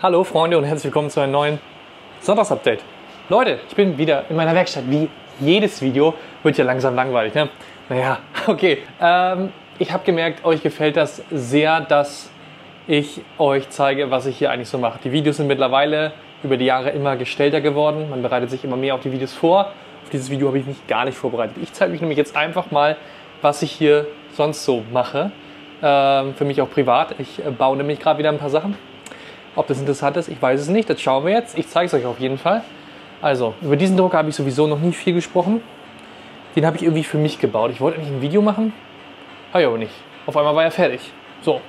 Hallo Freunde und herzlich willkommen zu einem neuen Sonntagsupdate. Leute, ich bin wieder in meiner Werkstatt. Wie jedes Video wird ja langsam langweilig, ne? Naja, okay. Ich habe gemerkt, euch gefällt das sehr, dass ich euch zeige, was ich hier eigentlich so mache. Die Videos sind mittlerweile über die Jahre immer gestellter geworden. Man bereitet sich immer mehr auf die Videos vor. Auf dieses Video habe ich mich gar nicht vorbereitet. Ich zeige euch nämlich jetzt einfach mal, was ich hier sonst so mache. Für mich auch privat. Ich baue nämlich gerade wieder ein paar Sachen. Ob das interessant ist, ich weiß es nicht. Das schauen wir jetzt. Ich zeige es euch auf jeden Fall. Also, über diesen Drucker habe ich sowieso noch nie viel gesprochen. Den habe ich irgendwie für mich gebaut. Ich wollte eigentlich ein Video machen. Habe ich aber nicht. Auf einmal war er fertig. So.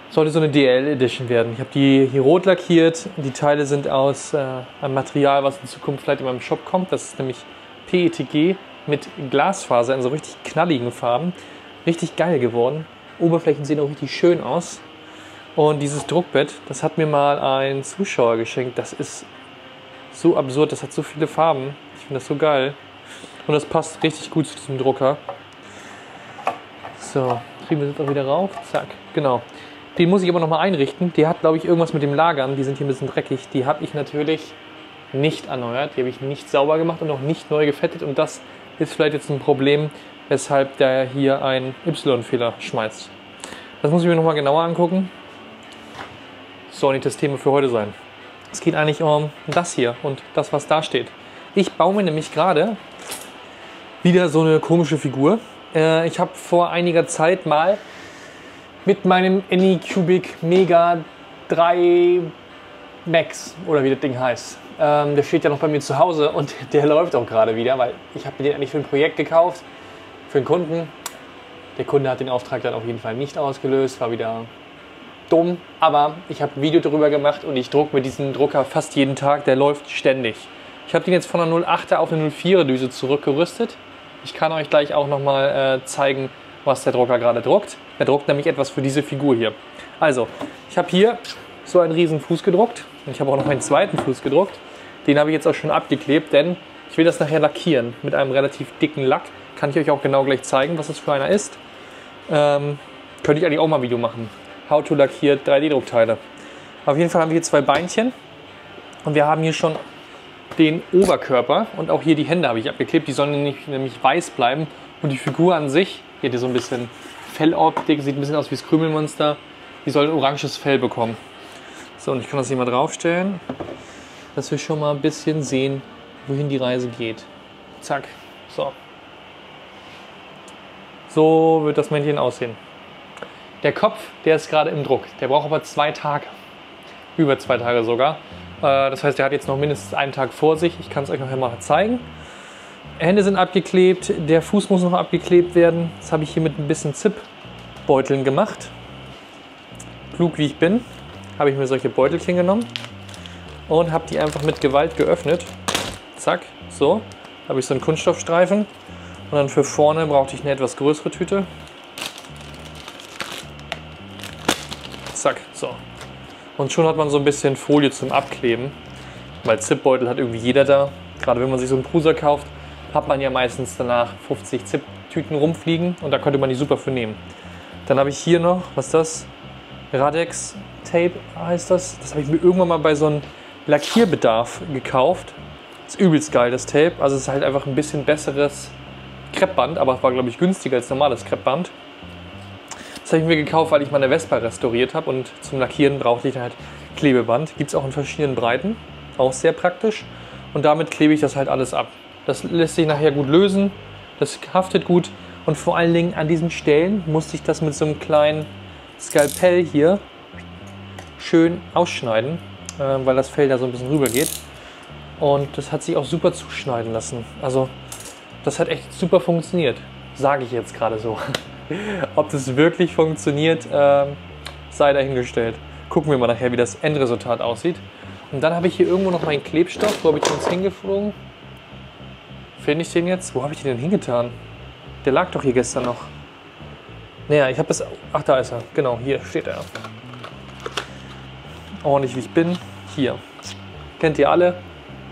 Sollte so eine DL Edition werden. Ich habe die hier rot lackiert. Die Teile sind aus einem Material, was in Zukunft vielleicht in meinem Shop kommt. Das ist nämlich PETG mit Glasfaser in so richtig knalligen Farben. Richtig geil geworden. Oberflächen sehen auch richtig schön aus. Und dieses Druckbett, das hat mir mal ein Zuschauer geschenkt. Das ist so absurd, das hat so viele Farben. Ich finde das so geil. Und das passt richtig gut zu diesem Drucker. So, kriegen wir das auch wieder rauf. Zack, genau. Den muss ich aber nochmal einrichten. Die hat, glaube ich, irgendwas mit dem Lagern. Die sind hier ein bisschen dreckig. Die habe ich natürlich nicht erneuert. Die habe ich nicht sauber gemacht und auch nicht neu gefettet. Und das ist vielleicht jetzt ein Problem, weshalb der hier einen Y-Fehler schmeißt. Das muss ich mir nochmal genauer angucken. Soll nicht das Thema für heute sein. Es geht eigentlich um das hier und das, was da steht. Ich baue mir nämlich gerade wieder so eine komische Figur. Ich habe vor einiger Zeit mal mit meinem Anycubic Mega 3 Max, oder wie das Ding heißt, der steht ja noch bei mir zu Hause und der läuft auch gerade wieder, weil ich habe mir den eigentlich für ein Projekt gekauft, für einen Kunden. Der Kunde hat den Auftrag dann auf jeden Fall nicht ausgelöst, war wieder dumm, aber ich habe ein Video darüber gemacht und ich drucke mit diesem Drucker fast jeden Tag, der läuft ständig. Ich habe den jetzt von einer 0,8er auf eine 0,4er Düse zurückgerüstet. Ich kann euch gleich auch nochmal zeigen, was der Drucker gerade druckt. Er druckt nämlich etwas für diese Figur hier. Also, ich habe hier so einen riesen Fuß gedruckt und ich habe auch noch einen zweiten Fuß gedruckt. Den habe ich jetzt auch schon abgeklebt, denn ich will das nachher lackieren mit einem relativ dicken Lack. Kann ich euch auch genau gleich zeigen, was das für einer ist. Könnte ich eigentlich auch mal ein Video machen. How to lackiert 3D-Druckteile. Auf jeden Fall haben wir hier zwei Beinchen und wir haben hier schon den Oberkörper und auch hier die Hände habe ich abgeklebt. Die sollen nämlich weiß bleiben und die Figur an sich, hier hat so ein bisschen Felloptik, sieht ein bisschen aus wie das Krümelmonster. Die soll ein oranges Fell bekommen. So, und ich kann das hier mal draufstellen, dass wir schon mal ein bisschen sehen, wohin die Reise geht. Zack, so. So wird das Männchen aussehen. Der Kopf, der ist gerade im Druck. Der braucht aber 2 Tage. Über 2 Tage sogar. Das heißt, der hat jetzt noch mindestens einen Tag vor sich. Ich kann es euch noch einmal zeigen. Hände sind abgeklebt. Der Fuß muss noch abgeklebt werden. Das habe ich hier mit ein bisschen Zip-Beuteln gemacht. Klug wie ich bin, habe ich mir solche Beutelchen genommen und habe die einfach mit Gewalt geöffnet. Zack, so. Da habe ich so einen Kunststoffstreifen. Und dann für vorne brauchte ich eine etwas größere Tüte. Zack, so. Und schon hat man so ein bisschen Folie zum Abkleben, weil Zipbeutel hat irgendwie jeder da. Gerade wenn man sich so einen Prusa kauft, hat man ja meistens danach 50 Zip-Tüten rumfliegen und da könnte man die super für nehmen. Dann habe ich hier noch, was ist das? Radex Tape heißt das. Das habe ich mir irgendwann mal bei so einem Lackierbedarf gekauft. Ist übelst geil, das Tape. Also es ist halt einfach ein bisschen besseres Kreppband, aber es war, glaube ich, günstiger als normales Kreppband. Das habe ich mir gekauft, weil ich meine Vespa restauriert habe und zum Lackieren brauchte ich halt Klebeband. Gibt es auch in verschiedenen Breiten, auch sehr praktisch. Und damit klebe ich das halt alles ab. Das lässt sich nachher gut lösen, das haftet gut und vor allen Dingen an diesen Stellen musste ich das mit so einem kleinen Skalpell hier schön ausschneiden, weil das Fell da so ein bisschen rüber geht. Und das hat sich auch super zuschneiden lassen. Also das hat echt super funktioniert, sage ich jetzt gerade so. Ob das wirklich funktioniert, sei dahingestellt. Gucken wir mal nachher, wie das Endresultat aussieht. Und dann habe ich hier irgendwo noch meinen Klebstoff. Wo habe ich den jetzt hingeflogen? Finde ich den jetzt? Wo habe ich den denn hingetan? Der lag doch hier gestern noch. Naja, ich habe das... Ach, da ist er. Genau, hier steht er. Ordentlich wie ich bin. Hier. Kennt ihr alle.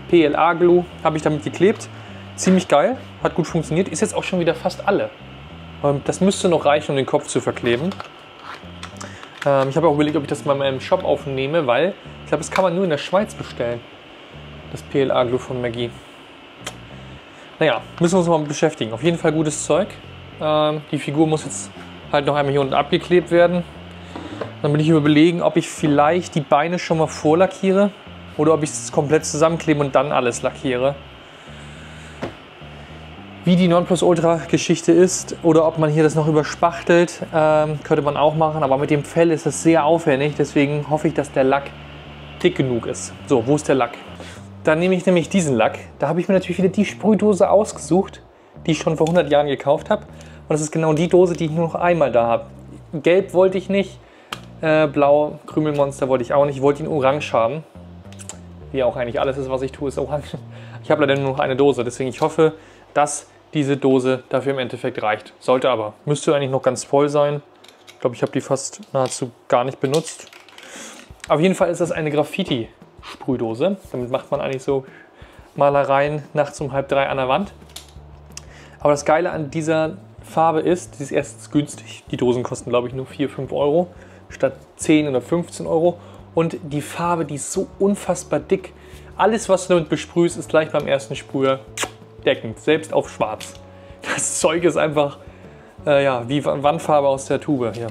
PLA Glue habe ich damit geklebt. Ziemlich geil. Hat gut funktioniert. Ist jetzt auch schon wieder fast alle. Das müsste noch reichen, um den Kopf zu verkleben. Ich habe auch überlegt, ob ich das mal in meinem Shop aufnehme, weil ich glaube, das kann man nur in der Schweiz bestellen. Das PLA-Glue von Maggi. Naja, müssen wir uns mal beschäftigen. Auf jeden Fall gutes Zeug. Die Figur muss jetzt halt noch einmal hier unten abgeklebt werden. Dann bin ich überlegen, ob ich vielleicht die Beine schon mal vorlackiere oder ob ich es komplett zusammenklebe und dann alles lackiere. Wie die Nonplusultra-Geschichte ist oder ob man hier das noch überspachtelt, könnte man auch machen. Aber mit dem Fell ist das sehr aufwendig, deswegen hoffe ich, dass der Lack dick genug ist. So, wo ist der Lack? Dann nehme ich nämlich diesen Lack. Da habe ich mir natürlich wieder die Sprühdose ausgesucht, die ich schon vor 100 Jahren gekauft habe. Und das ist genau die Dose, die ich nur noch einmal da habe. Gelb wollte ich nicht, blau, Krümelmonster wollte ich auch nicht. Ich wollte ihn orange haben. Wie auch eigentlich alles ist, was ich tue, ist orange. Ich habe leider nur noch eine Dose, deswegen ich hoffe, dass diese Dose dafür im Endeffekt reicht. Sollte aber. Müsste eigentlich noch ganz voll sein. Ich glaube, ich habe die fast nahezu gar nicht benutzt. Auf jeden Fall ist das eine Graffiti-Sprühdose. Damit macht man eigentlich so Malereien nachts um 2:30 an der Wand. Aber das Geile an dieser Farbe ist, sie ist erstens günstig. Die Dosen kosten, glaube ich, nur 4, 5 Euro statt 10 oder 15 Euro. Und die Farbe, die ist so unfassbar dick. Alles, was du damit besprühst, ist gleich beim ersten Sprüher deckend, selbst auf schwarz. Das Zeug ist einfach wie Wandfarbe aus der Tube. Hier.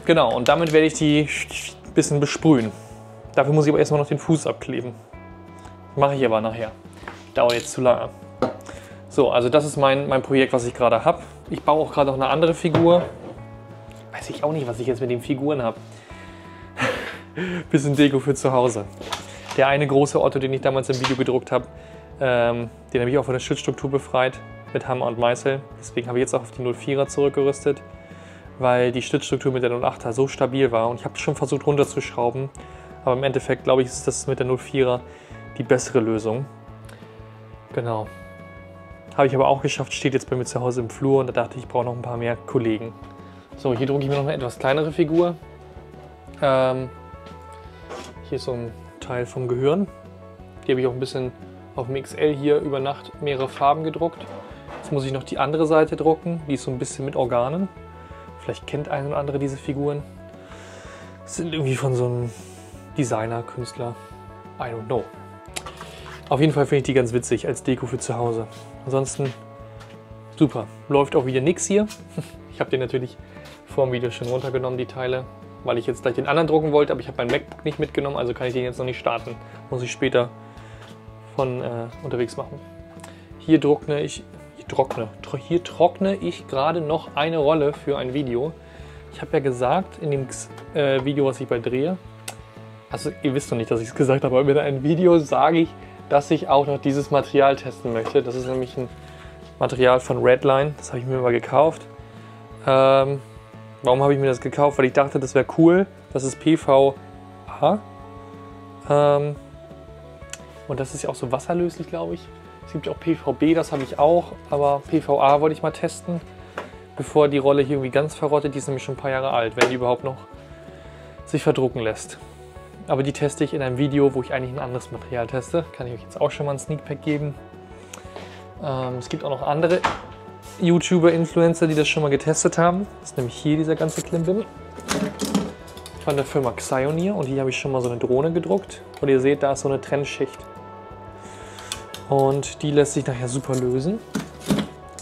Genau, und damit werde ich die ein bisschen besprühen. Dafür muss ich aber erstmal noch den Fuß abkleben. Mache ich aber nachher. Dauert jetzt zu lange. So, also das ist mein Projekt, was ich gerade habe. Ich baue auch gerade noch eine andere Figur. Weiß ich auch nicht, was ich jetzt mit den Figuren habe. Bisschen Deko für zu Hause. Der eine große Otto, den ich damals im Video gedruckt habe, den habe ich auch von der Schützstruktur befreit mit Hammer und Meißel. Deswegen habe ich jetzt auch auf die 04er zurückgerüstet, weil die Schnittstruktur mit der 08er so stabil war. Und ich habe schon versucht runterzuschrauben, aber im Endeffekt glaube ich, ist das mit der 04er die bessere Lösung. Genau. Habe ich aber auch geschafft, steht jetzt bei mir zu Hause im Flur und da dachte ich, ich brauche noch ein paar mehr Kollegen. So, hier drucke ich mir noch eine etwas kleinere Figur. Hier ist so ein Teil vom Gehirn. Die habe ich auch ein bisschen auf dem XL hier über Nacht mehrere Farben gedruckt. Jetzt muss ich noch die andere Seite drucken, die ist so ein bisschen mit Organen. Vielleicht kennt ein oder andere diese Figuren. Das sind irgendwie von so einem Designer, Künstler. I don't know. Auf jeden Fall finde ich die ganz witzig als Deko für zu Hause. Ansonsten super. Läuft auch wieder nix hier. Ich habe den natürlich vor dem Video schon runtergenommen, die Teile, weil ich jetzt gleich den anderen drucken wollte, aber ich habe mein MacBook nicht mitgenommen, also kann ich den jetzt noch nicht starten. Muss ich später von unterwegs machen. Hier trockne ich gerade noch eine Rolle für ein Video. Ich habe ja gesagt in dem Video, was ich bald drehe, also ihr wisst noch nicht, dass ich es gesagt habe, aber in einem Video sage ich, dass ich auch noch dieses Material testen möchte. Das ist nämlich ein Material von Redline, das habe ich mir mal gekauft. Warum habe ich mir das gekauft? Weil ich dachte, das wäre cool. Das ist PVA. Und das ist ja auch so wasserlöslich, glaube ich. Es gibt ja auch PVB, das habe ich auch. Aber PVA wollte ich mal testen, bevor die Rolle hier irgendwie ganz verrottet. Die ist nämlich schon ein paar Jahre alt, wenn die überhaupt noch sich verdrucken lässt. Aber die teste ich in einem Video, wo ich eigentlich ein anderes Material teste. Kann ich euch jetzt auch schon mal einen Sneak Peek geben. Es gibt auch noch andere YouTuber, Influencer, die das schon mal getestet haben. Das ist nämlich hier dieser ganze Klimbim von der Firma Xionier. Und hier habe ich schon mal so eine Drohne gedruckt. Und ihr seht, da ist so eine Trennschicht. Und die lässt sich nachher super lösen.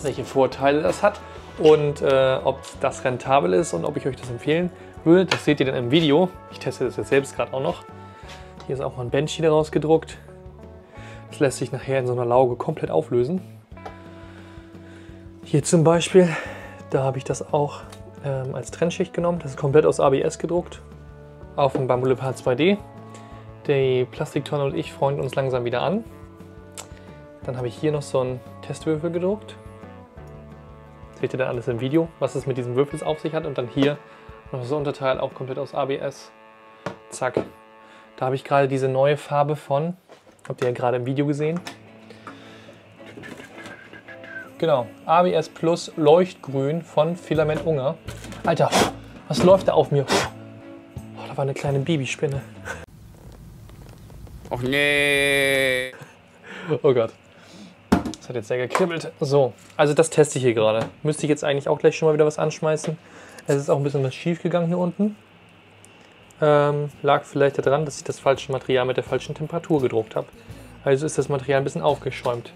Welche Vorteile das hat und ob das rentabel ist und ob ich euch das empfehlen würde, das seht ihr dann im Video. Ich teste das jetzt selbst gerade auch noch. Hier ist auch mal ein Banshee daraus gedruckt. Das lässt sich nachher in so einer Lauge komplett auflösen. Hier zum Beispiel, da habe ich das auch als Trennschicht genommen. Das ist komplett aus ABS gedruckt. Auf dem Bambu Leopard 2D. Die Plastiktonne und ich freunden uns langsam wieder an. Dann habe ich hier noch so einen Testwürfel gedruckt. Seht ihr dann alles im Video, was es mit diesem Würfel auf sich hat. Und dann hier noch so ein Unterteil, auch komplett aus ABS. Zack. Da habe ich gerade diese neue Farbe von, habt ihr ja gerade im Video gesehen. Genau, ABS Plus Leuchtgrün von Filament Unger. Alter, was läuft da auf mir? Oh, da war eine kleine Babyspinne. Och nee. Oh Gott. Das hat jetzt sehr gekribbelt. So, also das teste ich hier gerade. Müsste ich jetzt eigentlich auch gleich schon mal wieder was anschmeißen. Es ist auch ein bisschen was schief gegangen hier unten. lag vielleicht daran, dass ich das falsche Material mit der falschen Temperatur gedruckt habe. Also ist das Material ein bisschen aufgeschäumt.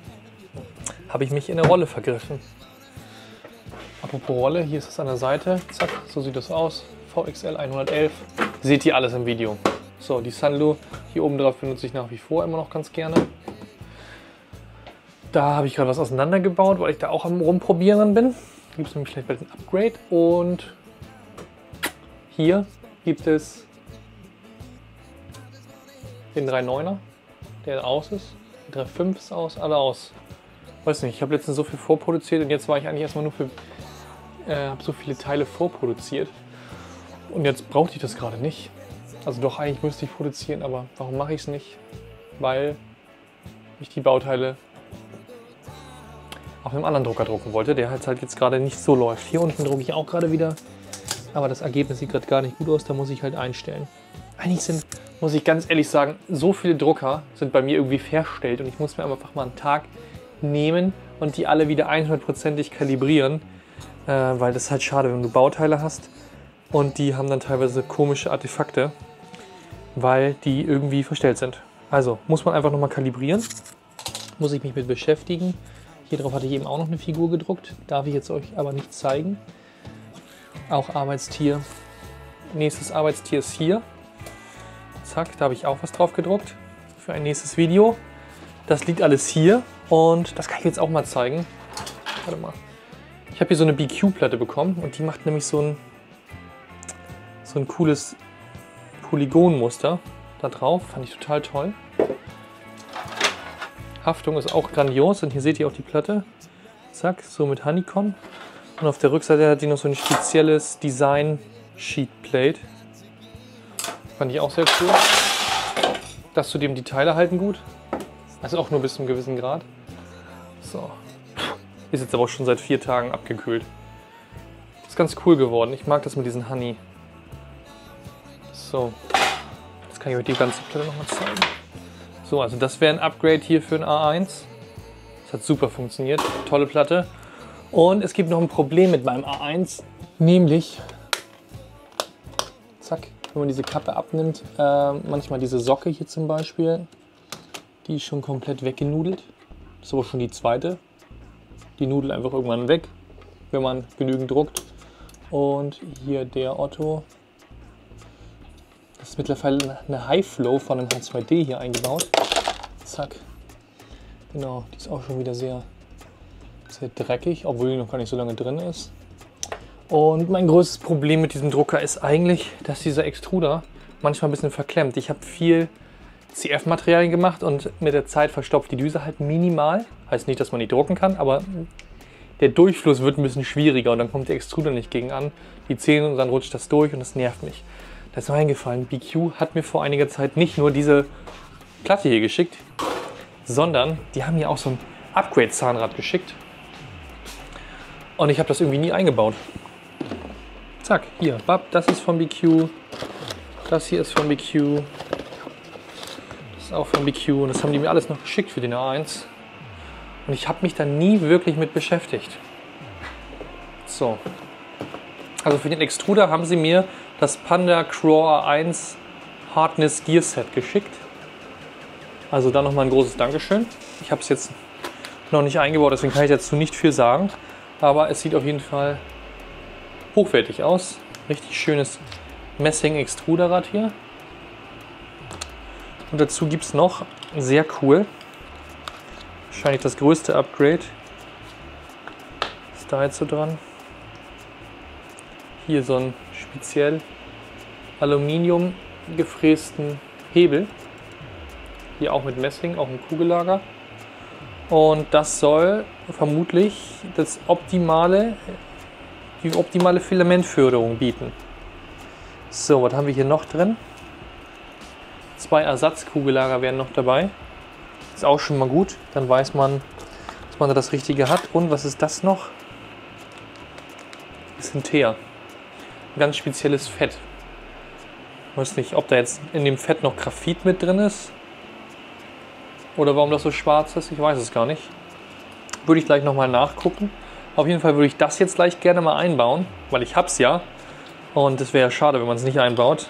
Habe ich mich in der Rolle vergriffen. Apropos Rolle, hier ist es an der Seite. Zack, so sieht das aus. VXL 111. Seht ihr alles im Video. So, die Sunlu hier oben drauf benutze ich nach wie vor immer noch ganz gerne. Da habe ich gerade was auseinandergebaut, weil ich da auch am Rumprobieren bin. Gibt es nämlich vielleicht bald ein Upgrade. Und hier gibt es den 3.9er, der aus ist. Der 3.5 ist aus, alle aus. Weiß nicht, ich habe letztens so viel vorproduziert und jetzt war ich eigentlich erstmal nur für, habe so viele Teile vorproduziert. Und jetzt brauchte ich das gerade nicht. Also doch, eigentlich müsste ich produzieren, aber warum mache ich es nicht? Weil ich die Bauteile auf einem anderen Drucker drucken wollte, der halt jetzt gerade nicht so läuft. Hier unten drucke ich auch gerade wieder, aber das Ergebnis sieht gerade gar nicht gut aus, da muss ich halt einstellen. Eigentlich sind, muss ich ganz ehrlich sagen, so viele Drucker sind bei mir irgendwie verstellt und ich muss mir einfach mal einen Tag nehmen und die alle wieder 100%ig kalibrieren, weil das ist halt schade, wenn du Bauteile hast und die haben dann teilweise komische Artefakte, weil die irgendwie verstellt sind. Also muss man einfach nochmal kalibrieren, muss ich mich mit beschäftigen. Hier drauf hatte ich eben auch noch eine Figur gedruckt, darf ich jetzt euch aber nicht zeigen. Auch Arbeitstier. Nächstes Arbeitstier ist hier. Zack, da habe ich auch was drauf gedruckt für ein nächstes Video. Das liegt alles hier und das kann ich jetzt auch mal zeigen. Warte mal. Ich habe hier so eine BQ-Platte bekommen und die macht nämlich so ein cooles Polygonmuster da drauf. Fand ich total toll. Haftung ist auch grandios und hier seht ihr auch die Platte. Zack, so mit Honeycomb. Und auf der Rückseite hat die noch so ein spezielles Design Sheet Plate. Fand ich auch sehr cool. Das zudem die Teile halten gut. Also auch nur bis zu einem gewissen Grad. So. Ist jetzt aber auch schon seit 4 Tagen abgekühlt. Ist ganz cool geworden. Ich mag das mit diesen Honey. So. Jetzt kann ich euch die ganze Platte nochmal zeigen. So, also das wäre ein Upgrade hier für ein A1. Das hat super funktioniert. Tolle Platte. Und es gibt noch ein Problem mit meinem A1. Nämlich, zack, wenn man diese Kappe abnimmt, manchmal diese Socke hier zum Beispiel, die ist schon komplett weggenudelt. Das ist aber schon die zweite. Die nudelt einfach irgendwann weg, wenn man genügend druckt. Und hier der Otto. Das ist mittlerweile eine High Flow von einem H2D hier eingebaut. Zack. Genau, die ist auch schon wieder sehr dreckig, obwohl die noch gar nicht so lange drin ist. Und mein größtes Problem mit diesem Drucker ist eigentlich, dass dieser Extruder manchmal ein bisschen verklemmt. Ich habe viel CF-Materialien gemacht und mit der Zeit verstopft die Düse halt minimal. Heißt nicht, dass man nicht drucken kann, aber der Durchfluss wird ein bisschen schwieriger und dann kommt der Extruder nicht gegen an. Die Zähne und dann rutscht das durch und das nervt mich. Da ist mir eingefallen, BQ hat mir vor einiger Zeit nicht nur diese Platte hier geschickt, sondern die haben mir auch so ein Upgrade-Zahnrad geschickt. Und ich habe das irgendwie nie eingebaut. Zack, hier, bap, das ist von BQ. Das hier ist von BQ. Das ist auch von BQ. Und das haben die mir alles noch geschickt für den A1. Und ich habe mich da nie wirklich mit beschäftigt. So. Also für den Extruder haben sie mir das Panda Craw A1 Hardness Gear Set geschickt. Also da nochmal ein großes Dankeschön. Ich habe es jetzt noch nicht eingebaut, deswegen kann ich dazu nicht viel sagen. Aber es sieht auf jeden Fall hochwertig aus. Richtig schönes Messing-Extruderrad hier. Und dazu gibt es noch, sehr cool, wahrscheinlich das größte Upgrade. Ist da jetzt so dran. Hier so einen speziell Aluminium gefrästen Hebel. Hier auch mit Messing, auch ein Kugellager. Und das soll vermutlich die optimale Filamentförderung bieten. So, was haben wir hier noch drin? 2 Ersatzkugellager wären noch dabei. Ist auch schon mal gut. Dann weiß man, dass man da das Richtige hat. Und was ist das noch? Das ist ein Teer. Ein ganz spezielles Fett. Ich weiß nicht, ob da jetzt in dem Fett noch Graphit mit drin ist. Oder warum das so schwarz ist, ich weiß es gar nicht. Würde ich gleich nochmal nachgucken. Auf jeden Fall würde ich das jetzt gleich gerne mal einbauen, weil ich hab's ja. Und es wäre ja schade, wenn man es nicht einbaut.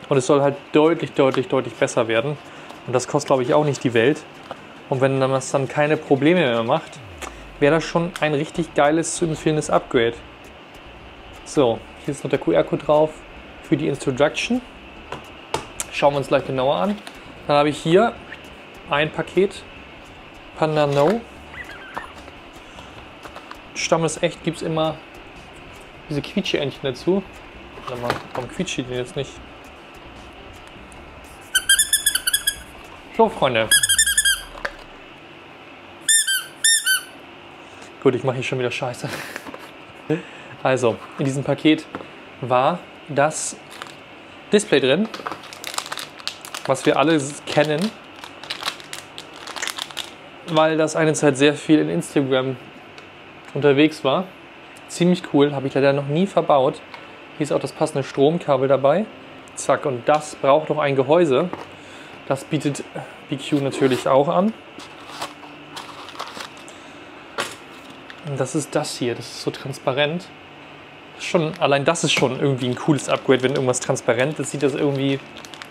Und es soll halt deutlich besser werden. Und das kostet, glaube ich, auch nicht die Welt. Und wenn das dann keine Probleme mehr macht, wäre das schon ein richtig geiles zu empfehlendes Upgrade. So, hier ist noch der QR-Code drauf für die Introduction. Schauen wir uns gleich genauer an. Dann habe ich hier ein Paket Panda No. Stamm ist echt, gibt es immer diese Quietsche-Entchen dazu. Warte mal, warum quietscht die denn jetzt nicht? So, Freunde. Gut, ich mache hier schon wieder Scheiße. Also, in diesem Paket war das Display drin, was wir alle kennen, weil das eine Zeit sehr viel in Instagram unterwegs war. Ziemlich cool, habe ich leider noch nie verbaut. Hier ist auch das passende Stromkabel dabei. Zack, und das braucht noch ein Gehäuse. Das bietet BQ natürlich auch an. Und das ist das hier, das ist so transparent. Allein das ist schon irgendwie ein cooles Upgrade, wenn irgendwas transparent ist, sieht das irgendwie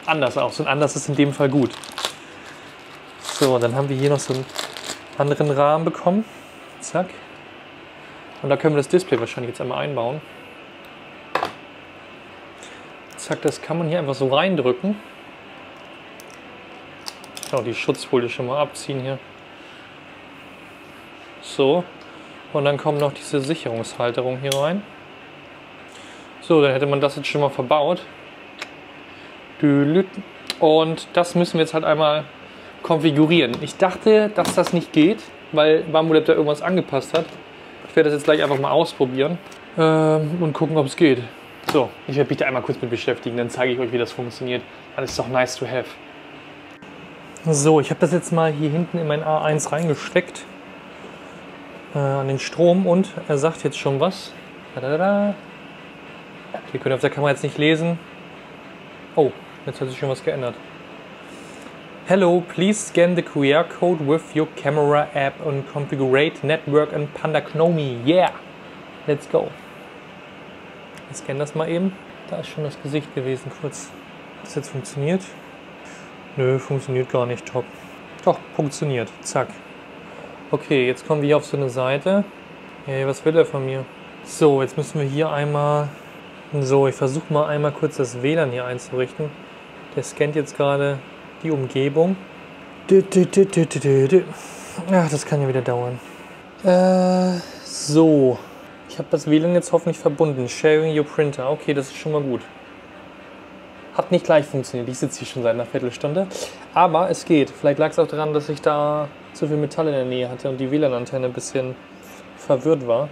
anders aus. Und anders ist in dem Fall gut. So, dann haben wir hier noch so einen anderen Rahmen bekommen. Zack. Und da können wir das Display wahrscheinlich jetzt einmal einbauen. Zack, das kann man hier einfach so reindrücken. Oh, die Schutzfolie schon mal abziehen hier. So. Und dann kommt noch diese Sicherungshalterung hier rein. So, dann hätte man das jetzt schon mal verbaut. Und das müssen wir jetzt halt einmal konfigurieren. Ich dachte, dass das nicht geht, weil Bambu Lab da irgendwas angepasst hat. Ich werde das jetzt gleich einfach mal ausprobieren und gucken, ob es geht. So, ich werde mich da einmal kurz mit beschäftigen, dann zeige ich euch, wie das funktioniert. Das ist doch nice to have. So, ich habe das jetzt mal hier hinten in mein A1 reingesteckt. An den Strom und er sagt jetzt schon was. Hier könnt ihr auf der Kamera jetzt nicht lesen. Oh, jetzt hat sich schon was geändert. Hello, please scan the QR code with your camera app and configure network and Panda Knomi. Yeah, let's go. Ich scanne das mal eben. Da ist schon das Gesicht gewesen kurz. Hat das jetzt funktioniert? Nö, funktioniert gar nicht. Top. Doch, funktioniert. Zack. Okay, jetzt kommen wir hier auf so eine Seite. Hey, was will er von mir? So, jetzt müssen wir hier einmal... So, ich versuche mal einmal kurz das WLAN hier einzurichten. Der scannt jetzt gerade die Umgebung. Ach, das kann ja wieder dauern. So. Ich habe das WLAN jetzt hoffentlich verbunden. Sharing your printer. Okay, das ist schon mal gut. Hat nicht gleich funktioniert. Ich sitze hier schon seit einer Viertelstunde. Aber es geht. Vielleicht lag es auch daran, dass ich da zu viel Metall in der Nähe hatte und die WLAN-Antenne ein bisschen verwirrt war.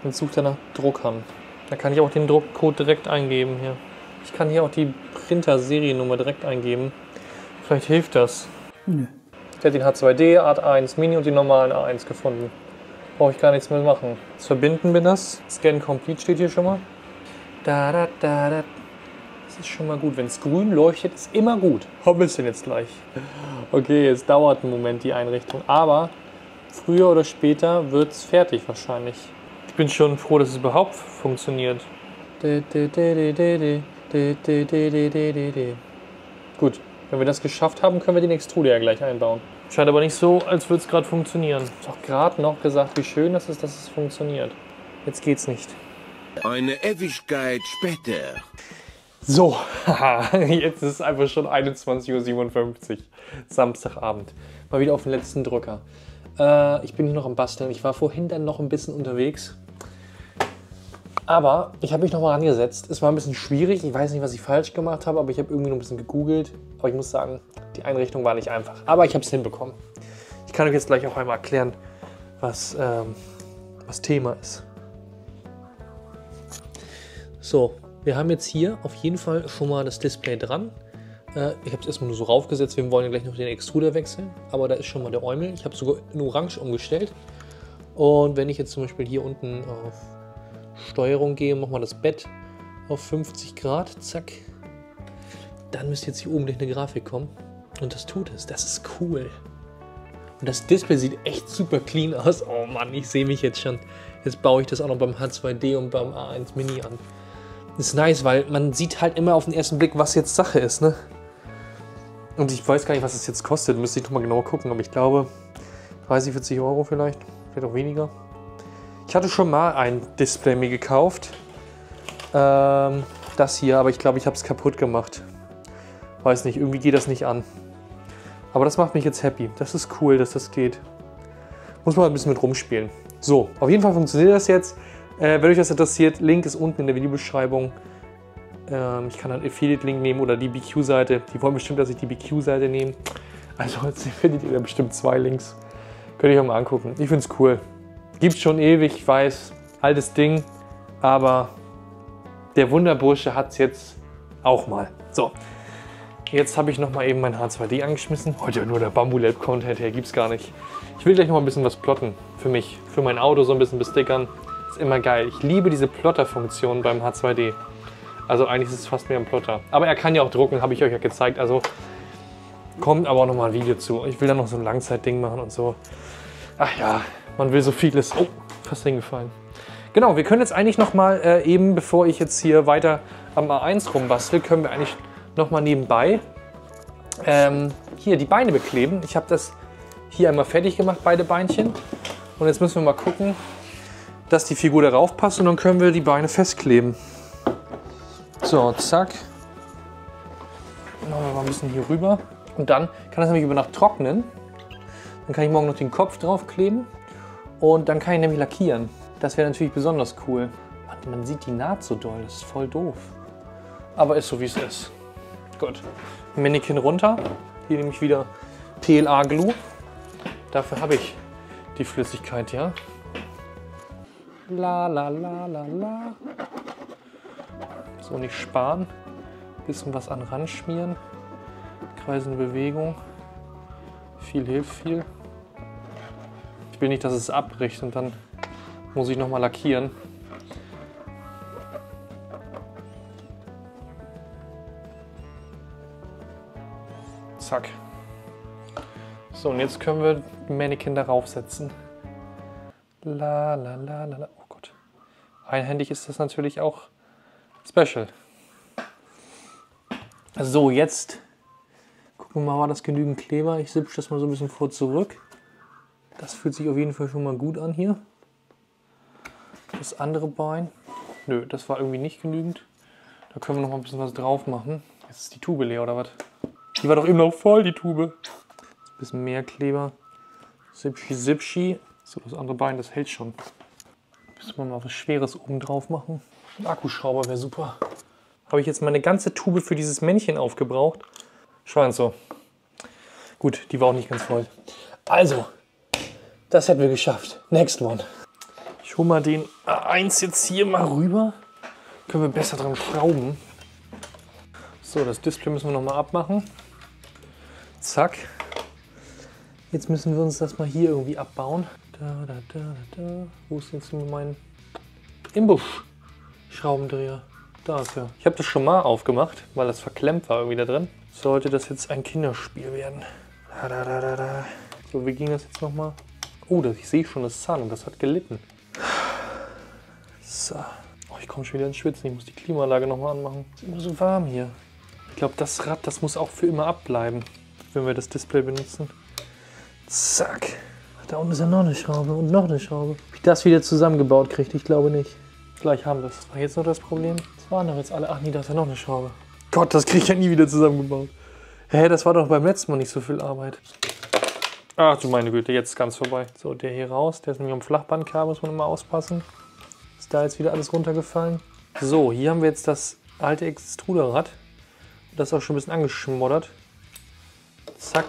Jetzt sucht er nach Druckern. Da kann ich auch den Druckcode direkt eingeben hier. Ich kann hier auch die Printer-Seriennummer direkt eingeben. Vielleicht hilft das. Nö. Der hat den H2D, Art 1 Mini und den normalen A1 gefunden. Brauche ich gar nichts mehr machen. Jetzt verbinden wir das. Scan Complete steht hier schon mal. Das ist schon mal gut. Wenn es grün leuchtet, ist immer gut. Wo bist du denn jetzt gleich? Okay, es dauert einen Moment die Einrichtung. Aber früher oder später wird es fertig wahrscheinlich. Ich bin schon froh, dass es überhaupt funktioniert. Gut, wenn wir das geschafft haben, können wir den Extruder ja gleich einbauen. Scheint aber nicht so, als würde es gerade funktionieren. Ich habe gerade noch gesagt, wie schön das ist, dass es funktioniert. Jetzt geht's nicht. Eine Ewigkeit später. So, jetzt ist es einfach schon 21:57 Uhr, Samstagabend. Mal wieder auf den letzten Drücker. Ich bin hier noch am Basteln. Ich war vorhin dann noch ein bisschen unterwegs. Aber ich habe mich noch mal rangesetzt. Es war ein bisschen schwierig. Ich weiß nicht, was ich falsch gemacht habe, aber ich habe irgendwie noch ein bisschen gegoogelt. Aber ich muss sagen, die Einrichtung war nicht einfach. Aber ich habe es hinbekommen. Ich kann euch jetzt gleich auch einmal erklären, was Thema ist. So, wir haben jetzt hier auf jeden Fall schon mal das Display dran. Ich habe es erstmal nur so raufgesetzt. Wir wollen ja gleich noch den Extruder wechseln. Aber da ist schon mal der Eumel. Ich habe sogar in Orange umgestellt. Und wenn ich jetzt zum Beispiel hier unten auf Steuerung gehe, machen wir das Bett auf 50 Grad, zack. Dann müsste jetzt hier oben gleich eine Grafik kommen. Und das tut es. Das ist cool. Und das Display sieht echt super clean aus. Oh Mann, ich sehe mich jetzt schon. Jetzt baue ich das auch noch beim H2D und beim A1 Mini an. Ist nice, weil man sieht halt immer auf den ersten Blick, was jetzt Sache ist, ne? Und ich weiß gar nicht, was es jetzt kostet. Müsste ich noch mal genauer gucken, aber ich glaube 30, 40 Euro vielleicht auch weniger. Ich hatte schon mal ein Display mir gekauft. Das hier, aber ich glaube, ich habe es kaputt gemacht. Weiß nicht, irgendwie geht das nicht an. Aber das macht mich jetzt happy. Das ist cool, dass das geht. Muss man ein bisschen mit rumspielen. So, auf jeden Fall funktioniert das jetzt. Wenn euch das interessiert, Link ist unten in der Videobeschreibung. Ich kann einen Affiliate-Link nehmen oder die BQ-Seite. Die wollen bestimmt, dass ich die BQ-Seite nehme. Also jetzt findet ihr da bestimmt 2 Links. Könnt ihr euch mal angucken. Ich finde es cool. Gibt's schon ewig, ich weiß. Altes Ding. Aber der Wunderbursche hat es jetzt auch mal. So. Jetzt habe ich noch mal eben mein H2D angeschmissen. Heute nur der Bambu-Lab-Content, her gibt's gar nicht. Ich will gleich noch mal ein bisschen was plotten. Für mich. Für mein Auto so ein bisschen bestickern. Ist immer geil. Ich liebe diese Plotter-Funktion beim H2D. Also eigentlich ist es fast mehr ein Plotter. Aber er kann ja auch drucken, habe ich euch ja gezeigt. Also kommt aber auch noch mal ein Video zu. Ich will dann noch so ein Langzeitding machen und so. Ach ja, man will so vieles. Oh, fast hingefallen. Genau, wir können jetzt eigentlich noch mal eben, bevor ich jetzt hier weiter am A1 rumbastel, können wir eigentlich noch mal nebenbei hier die Beine bekleben. Ich habe das hier einmal fertig gemacht, beide Beinchen. Und jetzt müssen wir mal gucken, dass die Figur darauf passt und dann können wir die Beine festkleben. So, zack. Machen wir mal ein bisschen hier rüber. Und dann kann das nämlich über Nacht trocknen. Dann kann ich morgen noch den Kopf draufkleben. Und dann kann ich nämlich lackieren. Das wäre natürlich besonders cool. Man sieht die Naht so doll, das ist voll doof. Aber ist so wie es ist. Gut. Mannequin runter. Hier nehme ich wieder PLA Glue. Dafür habe ich die Flüssigkeit, ja. La la la la la. So, nicht sparen. Bisschen was an Rand schmieren. Kreisende Bewegung. Viel hilft viel. Ich will nicht, dass es abbricht und dann muss ich nochmal lackieren. Zack. So, und jetzt können wir den Mannequin darauf setzen. La la la la la. Oh Gott. Einhändig ist das natürlich auch special. So, jetzt gucken wir mal, war das genügend Kleber? Ich sipsche das mal so ein bisschen vor zurück. Das fühlt sich auf jeden Fall schon mal gut an hier. Das andere Bein. Nö, das war irgendwie nicht genügend. Da können wir noch mal ein bisschen was drauf machen. Jetzt ist die Tube leer, oder was? Die war doch eben noch voll, die Tube. Ein bisschen mehr Kleber. Sipschi, sipschi. So, das andere Bein, das hält schon. Müssen wir mal was Schweres oben drauf machen. Ein Akkuschrauber wäre super. Habe ich jetzt meine ganze Tube für dieses Männchen aufgebraucht. Schwein so. Gut, die war auch nicht ganz voll. Also, das hätten wir geschafft. Next one. Ich hole mal den A1 jetzt hier mal rüber. Können wir besser dran schrauben. So, das Display müssen wir noch mal abmachen. Zack. Jetzt müssen wir uns das mal hier irgendwie abbauen. Da. Wo ist jetzt mein Inbusch-Schraubendreher? Da ist er. Ich habe das schon mal aufgemacht, weil das verklemmt war irgendwie da drin. Sollte das jetzt ein Kinderspiel werden. Da. So, wie ging das jetzt nochmal? Oh, ich sehe schon das Zahn und das hat gelitten. So. Oh, ich komme schon wieder ins Schwitzen. Ich muss die Klimaanlage nochmal anmachen. Es ist immer so warm hier. Ich glaube, das Rad, das muss auch für immer abbleiben, wenn wir das Display benutzen. Zack. Da unten ist ja noch eine Schraube und noch eine Schraube. Ob ich das wieder zusammengebaut kriege, ich glaube nicht. Gleich haben wir es. War jetzt noch das Problem? Das waren doch jetzt alle. Ach nee, da ist ja noch eine Schraube. Gott, das kriege ich ja nie wieder zusammengebaut. Hä, das war doch beim letzten Mal nicht so viel Arbeit. Ach du meine Güte, jetzt ist ganz vorbei. So, der hier raus. Der ist nämlich am Flachbandkabel, muss man immer aufpassen. Ist da jetzt wieder alles runtergefallen. So, hier haben wir jetzt das alte Extruderrad. Das ist auch schon ein bisschen angeschmoddert. Zack.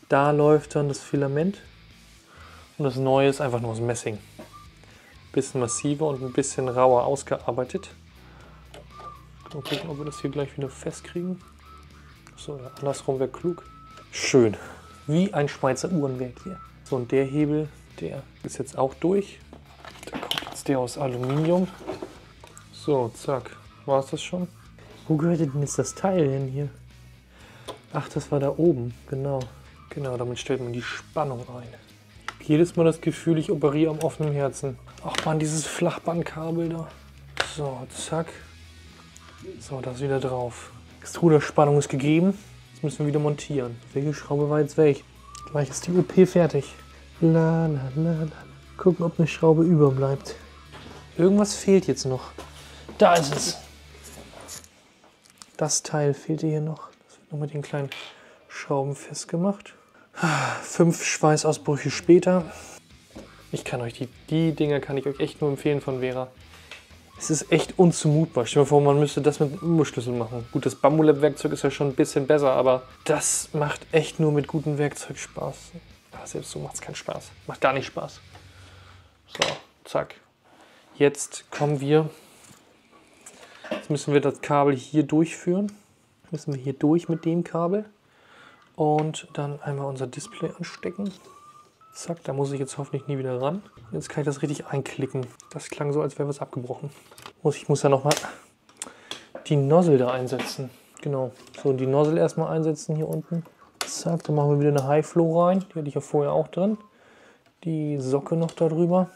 Da läuft dann das Filament. Und das neue ist einfach nur aus Messing. Bisschen massiver und ein bisschen rauer ausgearbeitet. Mal gucken, ob wir das hier gleich wieder festkriegen. So, ja, andersrum wäre klug. Schön. Wie ein Schweizer Uhrenwerk hier. So, und der Hebel, der ist jetzt auch durch. Da kommt jetzt der aus Aluminium. So, zack. War es das schon? Wo gehörte denn jetzt das Teil hin hier? Ach, das war da oben. Genau. Genau, damit stellt man die Spannung ein. Jedes Mal das Gefühl, ich operiere am offenen Herzen. Ach man, dieses Flachbandkabel da. So, zack. So, das ist wieder drauf. Extruderspannung ist gegeben. Jetzt müssen wir wieder montieren. Welche Schraube war jetzt weg? Gleich ist die OP fertig. La, la, la, la. Gucken, ob eine Schraube überbleibt. Irgendwas fehlt jetzt noch. Da ist es. Das Teil fehlte hier noch. Das wird noch mit den kleinen Schrauben festgemacht. 5 Schweißausbrüche später. Ich kann euch die Dinger kann ich euch echt nur empfehlen von Vera. Es ist echt unzumutbar. Stell dir mal vor, man müsste das mit einem Imbusschlüssel machen. Gut, das Bambulab-Werkzeug ist ja schon ein bisschen besser, aber das macht echt nur mit gutem Werkzeug Spaß. Ja, selbst so macht es keinen Spaß. Macht gar nicht Spaß. So, zack. Jetzt kommen wir. Jetzt müssen wir das Kabel hier durchführen. Müssen wir hier durch mit dem Kabel. Und dann einmal unser Display anstecken. Zack, da muss ich jetzt hoffentlich nie wieder ran. Jetzt kann ich das richtig einklicken. Das klang so, als wäre was abgebrochen. Ich muss ja nochmal die Nozzle da einsetzen. Genau, so die Nozzle erstmal einsetzen hier unten. Zack, dann machen wir wieder eine High Flow rein. Die hatte ich ja vorher auch drin. Die Socke noch darüber.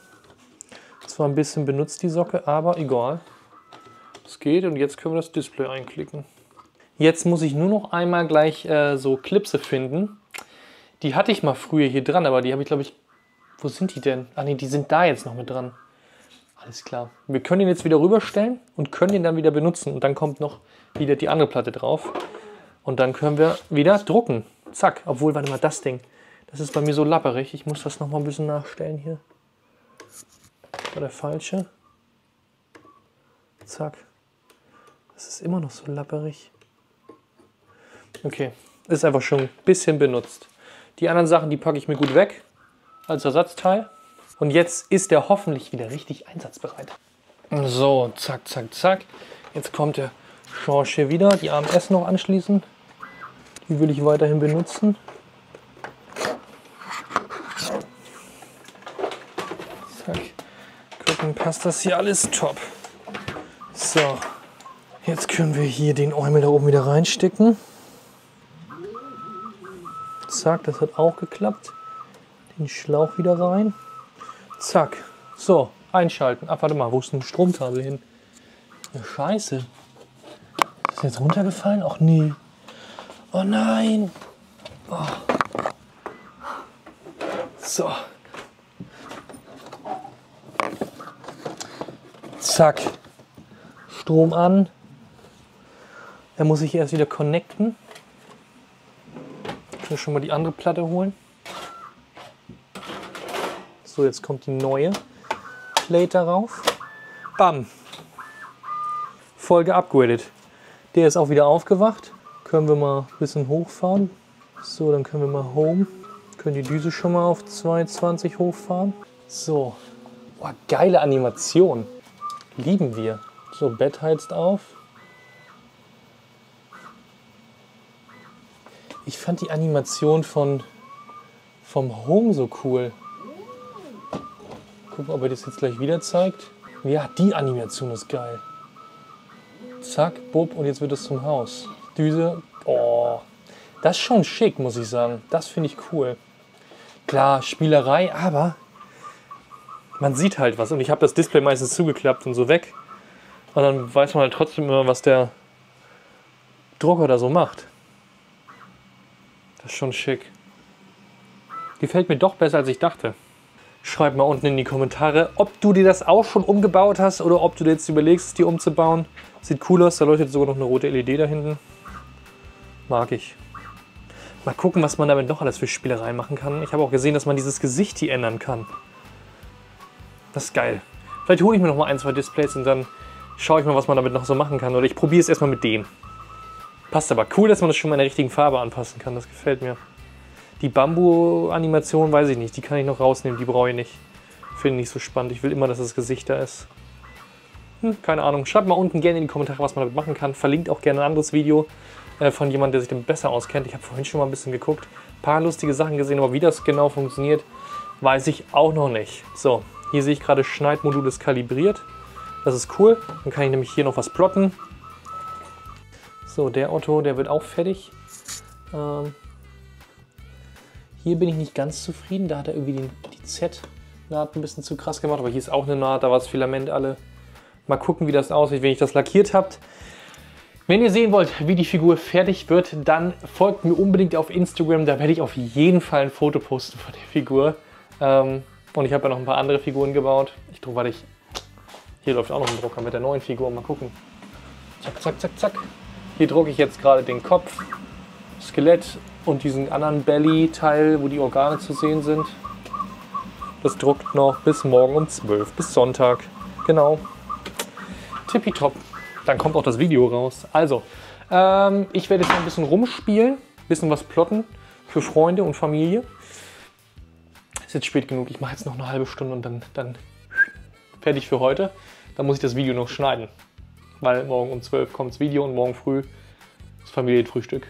Zwar ein bisschen benutzt die Socke, aber egal. Es geht und jetzt können wir das Display einklicken. Jetzt muss ich nur noch einmal gleich so Klipse finden. Die hatte ich mal früher hier dran, aber die habe ich, glaube ich... Wo sind die denn? Ah ne, die sind da jetzt noch mit dran. Alles klar. Wir können ihn jetzt wieder rüberstellen und können ihn dann wieder benutzen. Und dann kommt noch wieder die andere Platte drauf. Und dann können wir wieder drucken. Zack. Obwohl, warte mal, das Ding. Das ist bei mir so lapperig. Ich muss das noch mal ein bisschen nachstellen hier. Das war der falsche. Zack. Das ist immer noch so lapperig. Okay. Ist einfach schon ein bisschen benutzt. Die anderen Sachen, die packe ich mir gut weg. Als Ersatzteil. Und jetzt ist der hoffentlich wieder richtig einsatzbereit. So, zack, zack, zack. Jetzt kommt der Schorsch hier wieder. Die AMS noch anschließen. Die will ich weiterhin benutzen. Zack. Gucken, passt das hier alles top. So. Jetzt können wir hier den Eumel da oben wieder reinstecken. Zack, das hat auch geklappt. Den Schlauch wieder rein. Zack. So, einschalten. Ach, warte mal, wo ist denn ein Stromkabel hin? Ja, scheiße. Ist das jetzt runtergefallen? Ach nee. Oh nein. Oh. So. Zack. Strom an. Er muss sich erst wieder connecten. Ich kann schon mal die andere Platte holen. So, jetzt kommt die neue Plate darauf. Bam! Voll geupgradet. Der ist auch wieder aufgewacht. Können wir mal ein bisschen hochfahren. So, dann können wir mal Home. Können die Düse schon mal auf 220 hochfahren. So. Boah, geile Animation. Lieben wir. So, Bett heizt auf. Ich fand die Animation vom Home so cool. Gucken, ob er das jetzt gleich wieder zeigt. Ja, die Animation ist geil. Zack, bupp, und jetzt wird es zum Haus. Düse, oh, das ist schon schick, muss ich sagen. Das finde ich cool. Klar, Spielerei, aber man sieht halt was. Und ich habe das Display meistens zugeklappt und so weg. Und dann weiß man halt trotzdem immer, was der Drucker da so macht. Das ist schon schick. Gefällt mir doch besser, als ich dachte. Schreib mal unten in die Kommentare, ob du dir das auch schon umgebaut hast oder ob du dir jetzt überlegst, es dir umzubauen. Sieht cool aus, da leuchtet sogar noch eine rote LED da hinten. Mag ich. Mal gucken, was man damit noch alles für Spielereien machen kann. Ich habe auch gesehen, dass man dieses Gesicht hier ändern kann. Das ist geil. Vielleicht hole ich mir noch mal ein, zwei Displays und dann schaue ich mal, was man damit noch so machen kann. Oder ich probiere es erstmal mit dem. Passt aber. Cool, dass man das schon mal in der richtigen Farbe anpassen kann. Das gefällt mir. Die Bambu-Animation weiß ich nicht. Die kann ich noch rausnehmen. Die brauche ich nicht. Finde ich nicht so spannend. Ich will immer, dass das Gesicht da ist. Keine Ahnung. Schreibt mal unten gerne in die Kommentare, was man damit machen kann. Verlinkt auch gerne ein anderes Video von jemandem, der sich damit besser auskennt. Ich habe vorhin schon mal ein bisschen geguckt. Ein paar lustige Sachen gesehen, aber wie das genau funktioniert, weiß ich auch noch nicht. So, hier sehe ich gerade, Schneidmodul ist kalibriert. Das ist cool. Dann kann ich nämlich hier noch was plotten. So, der Otto, der wird auch fertig. Hier bin ich nicht ganz zufrieden. Da hat er irgendwie die Z-Naht ein bisschen zu krass gemacht. Aber hier ist auch eine Naht, da war das Filament alle. Mal gucken, wie das aussieht. Wenn ich das lackiert habe, Wenn ihr sehen wollt, wie die Figur fertig wird, dann folgt mir unbedingt auf Instagram. Da werde ich auf jeden Fall ein Foto posten von der Figur. Und ich habe ja noch ein paar andere Figuren gebaut. Hier läuft auch noch ein Drucker mit der neuen Figur. Mal gucken. Zack, zack, zack, zack. Hier drucke ich jetzt gerade den Kopf, Skelett und diesen anderen Belly-Teil, wo die Organe zu sehen sind. Das druckt noch bis morgen um 12, bis Sonntag. Genau. Tippitopp. Dann kommt auch das Video raus. Also, ich werde jetzt noch ein bisschen rumspielen, ein bisschen was plotten für Freunde und Familie. Ist jetzt spät genug. Ich mache jetzt noch eine halbe Stunde und dann fertig für heute. Dann muss ich das Video noch schneiden. Weil morgen um 12 kommt das Video und morgen früh das Familienfrühstück.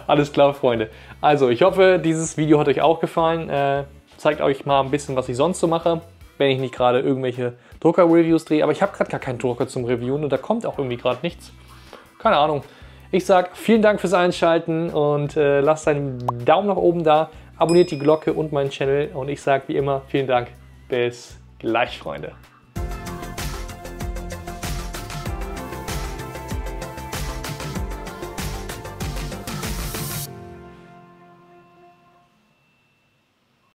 Alles klar, Freunde. Also, ich hoffe, dieses Video hat euch auch gefallen. Zeigt euch mal ein bisschen, was ich sonst so mache, wenn ich nicht gerade irgendwelche Drucker-Reviews drehe. Aber ich habe gerade gar keinen Drucker zum Reviewen und da kommt auch irgendwie gerade nichts. Keine Ahnung. Ich sage vielen Dank fürs Einschalten und lasst einen Daumen nach oben da. Abonniert die Glocke und meinen Channel und ich sage wie immer vielen Dank. Bis gleich, Freunde.